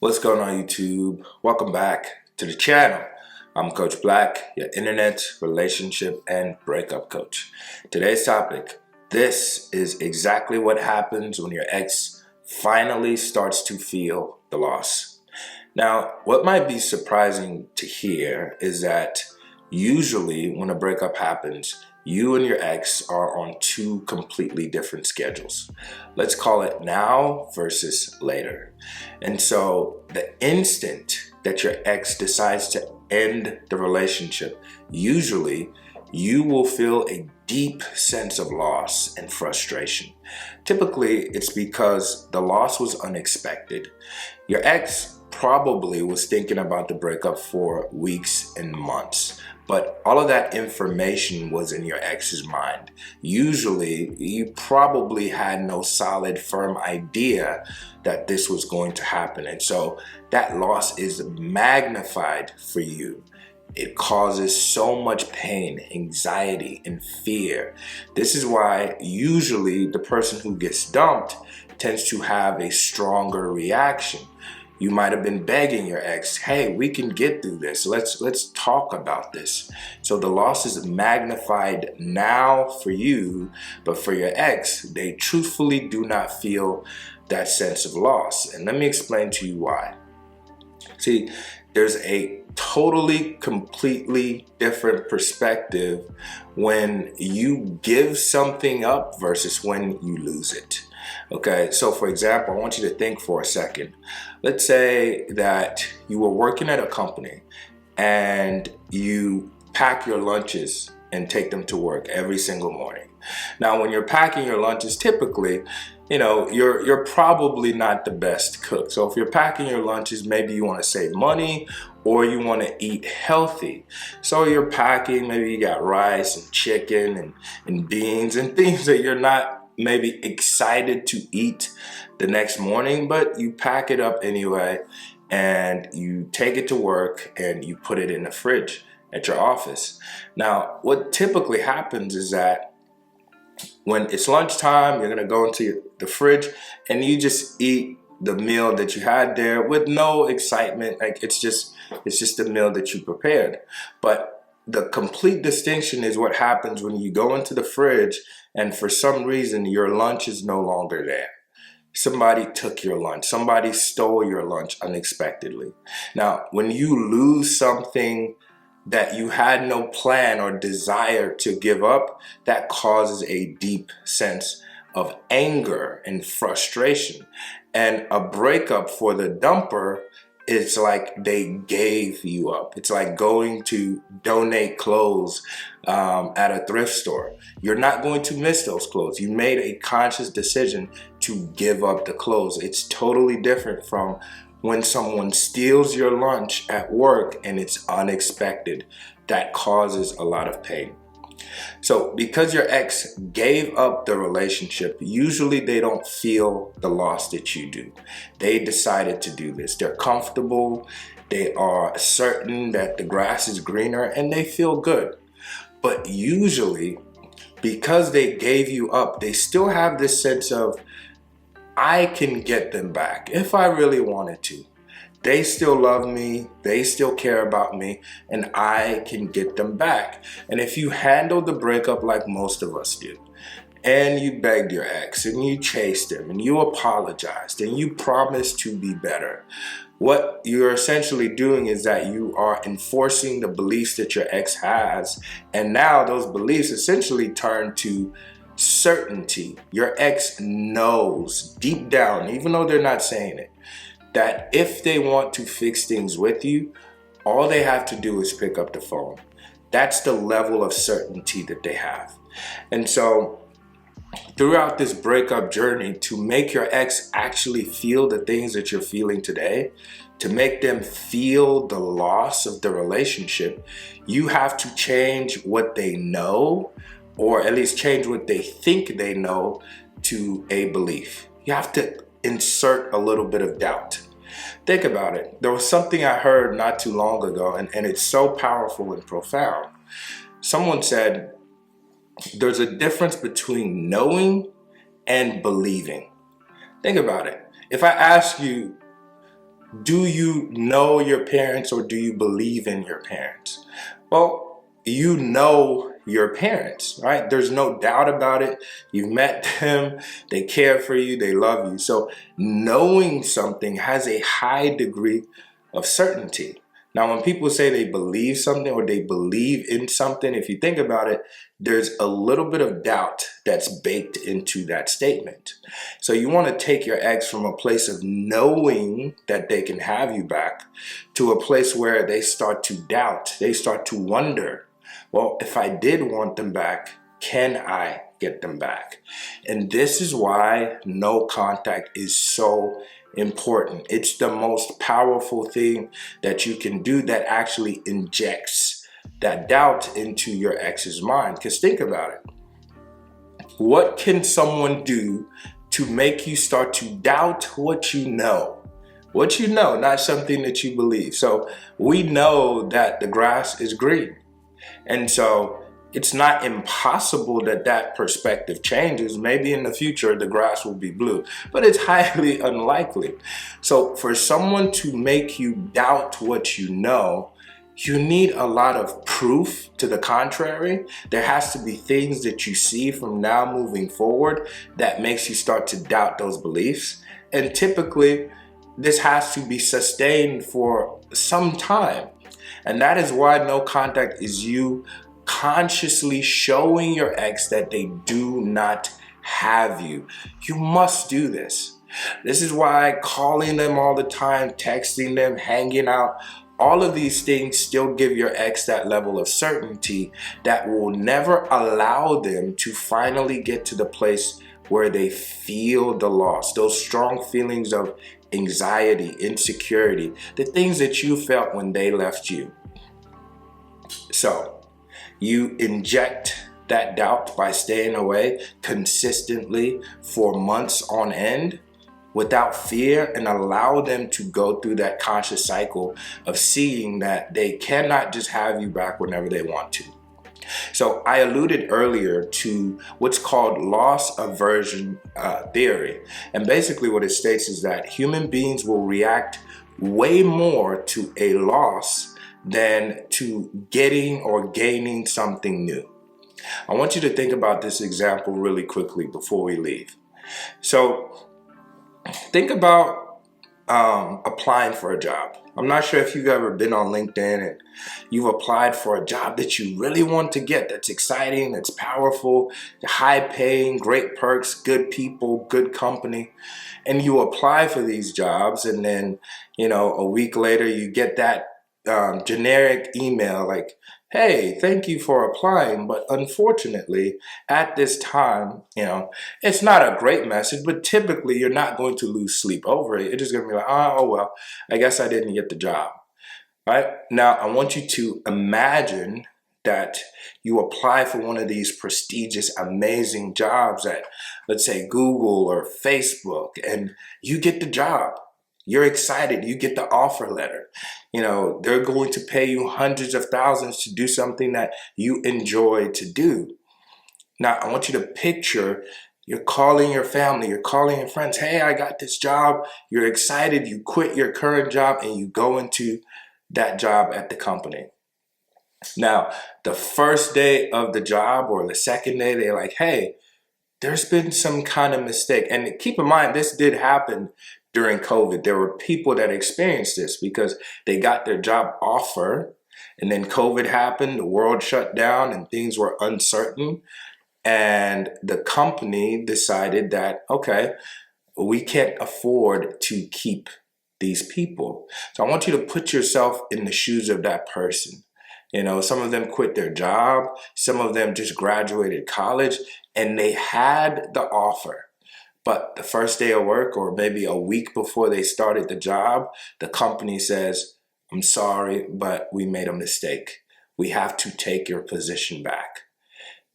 What's going on, YouTube? Welcome back to the channel. I'm Coach Black, your internet, relationship, and breakup coach. Today's topic, this is exactly what happens when your ex finally starts to feel the loss. Now, what might be surprising to hear is that usually when a breakup happens, you and your ex are on two completely different schedules. Let's call it now versus later. And so the instant that your ex decides to end the relationship, usually you will feel a deep sense of loss and frustration. Typically, it's because the loss was unexpected. Your ex probably was thinking about the breakup for weeks and months, but all of that information was in your ex's mind. Usually, you probably had no solid, firm idea that this was going to happen. And so that loss is magnified for you. It causes so much pain, anxiety, and fear. This is why usually the person who gets dumped tends to have a stronger reaction. You might have been begging your ex, hey, we can get through this. Let's talk about this. So the loss is magnified now for you, but for your ex, they truthfully do not feel that sense of loss. And let me explain to you why. See, there's a totally, completely different perspective when you give something up versus when you lose it. Okay, so for example, I want you to think for a second. Let's say that you were working at a company and you pack your lunches and take them to work every single morning. Now, when you're packing your lunches, typically, you're probably not the best cook. So if you're packing your lunches, maybe you want to save money or you want to eat healthy. So you're packing, maybe you got rice and chicken and beans and things that you're not maybe excited to eat the next morning, but you pack it up anyway and you take it to work and you put it in the fridge at your office. Now, what typically happens is that when it's lunchtime, you're gonna go into the fridge and you just eat the meal that you had there with no excitement. Like it's just the meal that you prepared. But the complete distinction is what happens when you go into the fridge and for some reason your lunch is no longer there. Somebody took your lunch. Somebody stole your lunch unexpectedly. Now, when you lose something that you had no plan or desire to give up, that causes a deep sense of anger and frustration. And a breakup for the dumper, it's like they gave you up. It's like going to donate clothes at a thrift store. You're not going to miss those clothes. You made a conscious decision to give up the clothes. It's totally different from when someone steals your lunch at work and it's unexpected. That causes a lot of pain. So because your ex gave up the relationship, usually they don't feel the loss that you do. They decided to do this. They're comfortable. They are certain that the grass is greener and they feel good. But usually because they gave you up, they still have this sense of, I can get them back if I really wanted to. They still love me, they still care about me, and I can get them back. And if you handle the breakup like most of us do, and you begged your ex, and you chased him, and you apologized, and you promised to be better, what you're essentially doing is that you are enforcing the beliefs that your ex has, and now those beliefs essentially turn to certainty. Your ex knows deep down, even though they're not saying it, that if they want to fix things with you, all they have to do is pick up the phone. That's the level of certainty that they have. And so throughout this breakup journey, to make your ex actually feel the things that you're feeling today, to make them feel the loss of the relationship, you have to change what they know, or at least change what they think they know, to a belief. You have to insert a little bit of doubt. Think about it. There was something I heard not too long ago, and it's so powerful and profound. Someone said, there's a difference between knowing and believing. Think about it. If I ask you, do you know your parents or do you believe in your parents? Well, you know your parents, right? There's no doubt about it. You've met them, they care for you, they love you. So knowing something has a high degree of certainty. Now, when people say they believe something or they believe in something, if you think about it, there's a little bit of doubt that's baked into that statement. So you want to take your ex from a place of knowing that they can have you back to a place where they start to doubt, they start to wonder, well, if I did want them back, can I get them back? And this is why no contact is so important. It's the most powerful thing that you can do that actually injects that doubt into your ex's mind. Because think about it. What can someone do to make you start to doubt what you know? What you know, not something that you believe. So we know that the grass is green. And so it's not impossible that that perspective changes. Maybe in the future, the grass will be blue, but it's highly unlikely. So for someone to make you doubt what you know, you need a lot of proof to the contrary. There has to be things that you see from now moving forward that makes you start to doubt those beliefs. And typically, this has to be sustained for some time. And that is why no contact is you consciously showing your ex that they do not have you. You must do this. This is why calling them all the time, texting them, hanging out, all of these things still give your ex that level of certainty that will never allow them to finally get to the place where they feel the loss, those strong feelings of anxiety, insecurity, the things that you felt when they left you. So you inject that doubt by staying away consistently for months on end without fear, and allow them to go through that conscious cycle of seeing that they cannot just have you back whenever they want to. So I alluded earlier to what's called loss aversion theory. And basically what it states is that human beings will react way more to a loss than to getting or gaining something new. I want you to think about this example really quickly before we leave. So think about applying for a job. I'm not sure if you've ever been on LinkedIn and you've applied for a job that you really want to get, that's exciting, that's powerful, high paying, great perks, good people, good company. And you apply for these jobs, and then, a week later you get that generic email like, hey, thank you for applying, but unfortunately, at this time, it's not a great message, but typically you're not going to lose sleep over it. You're just going to be like, oh, well, I guess I didn't get the job, right? Now, I want you to imagine that you apply for one of these prestigious, amazing jobs at, let's say, Google or Facebook, and you get the job. You're excited. You get the offer letter. They're going to pay you hundreds of thousands to do something that you enjoy to do. Now, I want you to picture you're calling your family, you're calling your friends. Hey, I got this job. You're excited. You quit your current job and you go into that job at the company. Now, the first day of the job or the second day, they're like, hey, there's been some kind of mistake. And keep in mind, this did happen during COVID. There were people that experienced this because they got their job offer and then COVID happened, the world shut down and things were uncertain. And the company decided that, okay, we can't afford to keep these people. So I want you to put yourself in the shoes of that person. Some of them quit their job. Some of them just graduated college and they had the offer. But the first day of work, or maybe a week before they started the job, the company says, I'm sorry, but we made a mistake. We have to take your position back.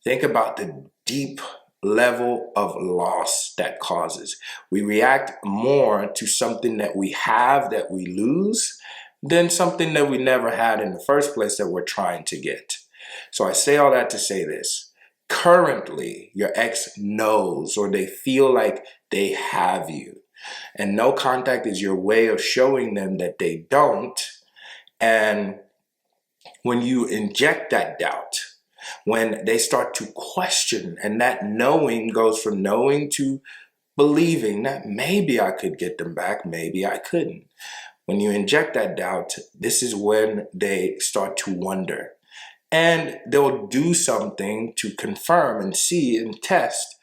Think about the deep level of loss that causes. We react more to something that we have that we lose than something that we never had in the first place that we're trying to get. So I say all that to say this. Currently, your ex knows or they feel like they have you. And no contact is your way of showing them that they don't. And when you inject that doubt, when they start to question, and that knowing goes from knowing to believing that maybe I could get them back, maybe I couldn't. When you inject that doubt, this is when they start to wonder. And they'll do something to confirm and see and test,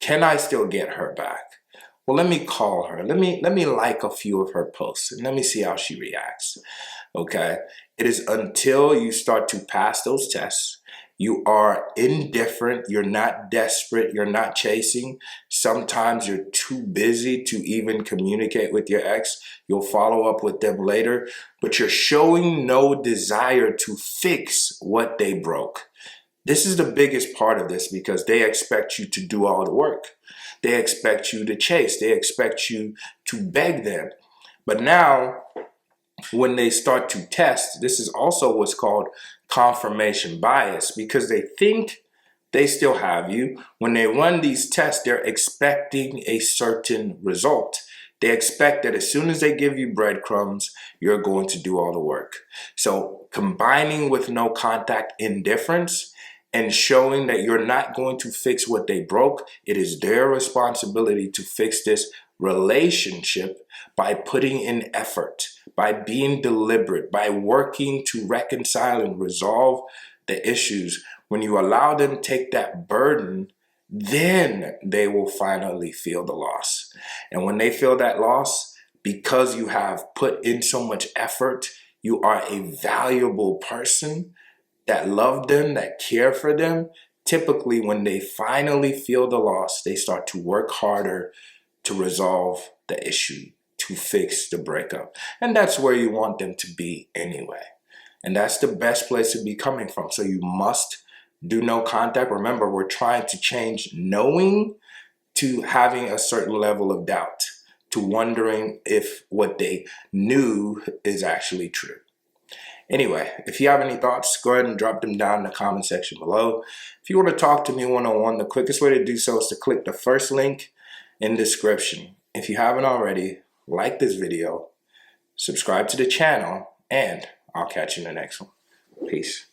can I still get her back? Well, let me call her. Let me like a few of her posts and let me see how she reacts. Okay? It is until you start to pass those tests, you are indifferent, you're not desperate, you're not chasing. Sometimes you're too busy to even communicate with your ex. You'll follow up with them later, but you're showing no desire to fix what they broke. This is the biggest part of this because they expect you to do all the work. They expect you to chase. They expect you to beg them. But now, when they start to test, this is also what's called confirmation bias because they think they still have you. When they run these tests, they're expecting a certain result. They expect that as soon as they give you breadcrumbs, you're going to do all the work. So combining with no contact indifference and showing that you're not going to fix what they broke, it is their responsibility to fix this relationship by putting in effort, by being deliberate, by working to reconcile and resolve the issues. When you allow them to take that burden, then they will finally feel the loss. And when they feel that loss, because you have put in so much effort, you are a valuable person that love them, that care for them. Typically, when they finally feel the loss, they start to work harder to resolve the issue, to fix the breakup. And that's where you want them to be anyway. And that's the best place to be coming from. So you must do no contact. Remember, we're trying to change knowing to having a certain level of doubt, to wondering if what they knew is actually true. Anyway, if you have any thoughts, go ahead and drop them down in the comment section below. If you want to talk to me one-on-one, the quickest way to do so is to click the first link in the description. If you haven't already, like this video, subscribe to the channel, and I'll catch you in the next one. Peace.